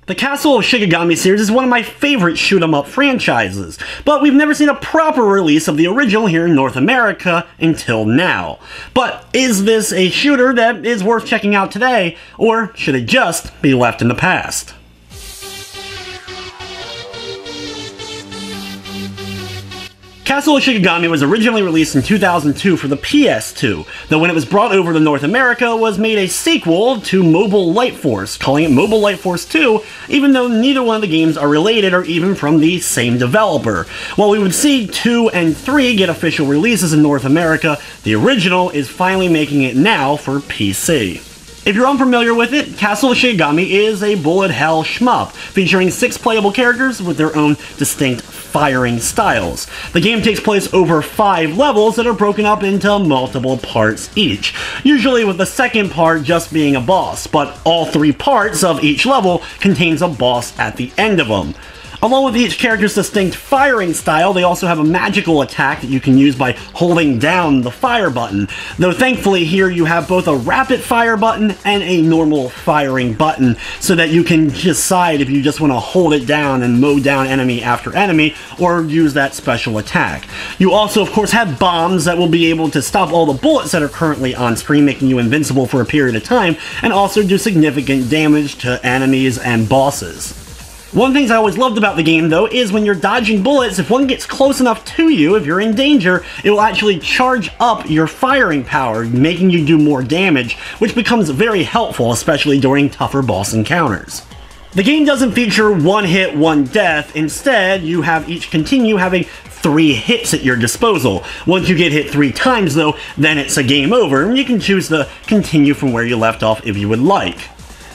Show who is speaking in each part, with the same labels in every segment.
Speaker 1: The Castle of Shikigami series is one of my favorite shoot-'em-up franchises, but we've never seen a proper release of the original here in North America until now. But is this a shooter that is worth checking out today, or should it just be left in the past? Castle of Shikigami was originally released in 2002 for the PS2, though when it was brought over to North America was made a sequel to Mobile Light Force, calling it Mobile Light Force 2, even though neither one of the games are related or even from the same developer. While we would see 2 and 3 get official releases in North America, the original is finally making it now for PC. If you're unfamiliar with it, Castle of Shikigami is a bullet hell shmup, featuring 6 playable characters with their own distinct firing styles. The game takes place over 5 levels that are broken up into multiple parts each, usually with the second part just being a boss, but all 3 parts of each level contains a boss at the end of them. Along with each character's distinct firing style, they also have a magical attack that you can use by holding down the fire button, though thankfully here you have both a rapid fire button and a normal firing button, so that you can decide if you just want to hold it down and mow down enemy after enemy, or use that special attack. You also of course have bombs that will be able to stop all the bullets that are currently on screen, making you invincible for a period of time, and also do significant damage to enemies and bosses. One of the things I always loved about the game, though, is when you're dodging bullets, if one gets close enough to you, if you're in danger, it will actually charge up your firing power, making you do more damage, which becomes very helpful, especially during tougher boss encounters. The game doesn't feature one hit, one death. Instead, you have each continue having 3 hits at your disposal. Once you get hit 3 times, though, then it's a game over, and you can choose to continue from where you left off if you would like.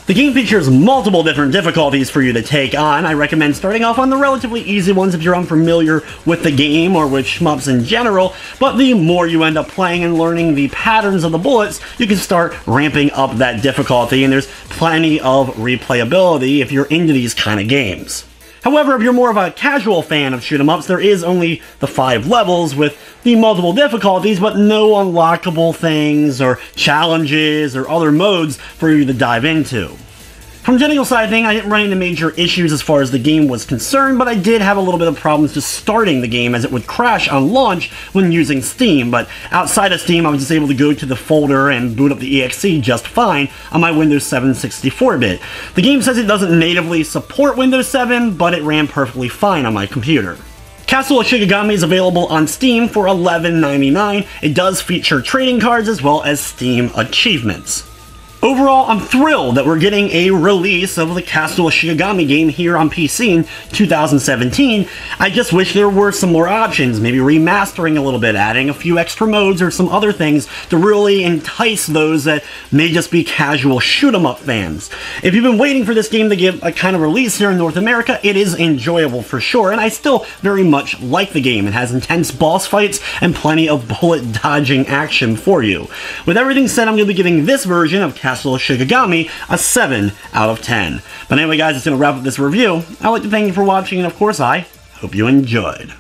Speaker 1: The game features multiple different difficulties for you to take on. I recommend starting off on the relatively easy ones if you're unfamiliar with the game or with shmups in general, but the more you end up playing and learning the patterns of the bullets, you can start ramping up that difficulty, and there's plenty of replayability if you're into these kind of games. However, if you're more of a casual fan of shoot-'em-ups, there is only the 5 levels with the multiple difficulties, but no unlockable things or challenges or other modes for you to dive into. From the technical side of things, I didn't run into major issues as far as the game was concerned, but I did have a little bit of problems just starting the game as it would crash on launch when using Steam, but outside of Steam I was just able to go to the folder and boot up the exe just fine on my Windows 7 64-bit. The game says it doesn't natively support Windows 7, but it ran perfectly fine on my computer. Castle of Shikigami is available on Steam for $11.99. It does feature trading cards as well as Steam achievements. Overall, I'm thrilled that we're getting a release of the Castle of Shikigami game here on PC in 2017. I just wish there were some more options, maybe remastering a little bit, adding a few extra modes or some other things to really entice those that may just be casual shoot-'em-up fans. If you've been waiting for this game to get a kind of release here in North America, it is enjoyable for sure, and I still very much like the game. It has intense boss fights and plenty of bullet dodging action for you. With everything said, I'm going to be giving this version of Castle of Shikigami a 7 out of 10. But anyway guys, it's going to wrap up this review. I'd like to thank you for watching, and of course I hope you enjoyed.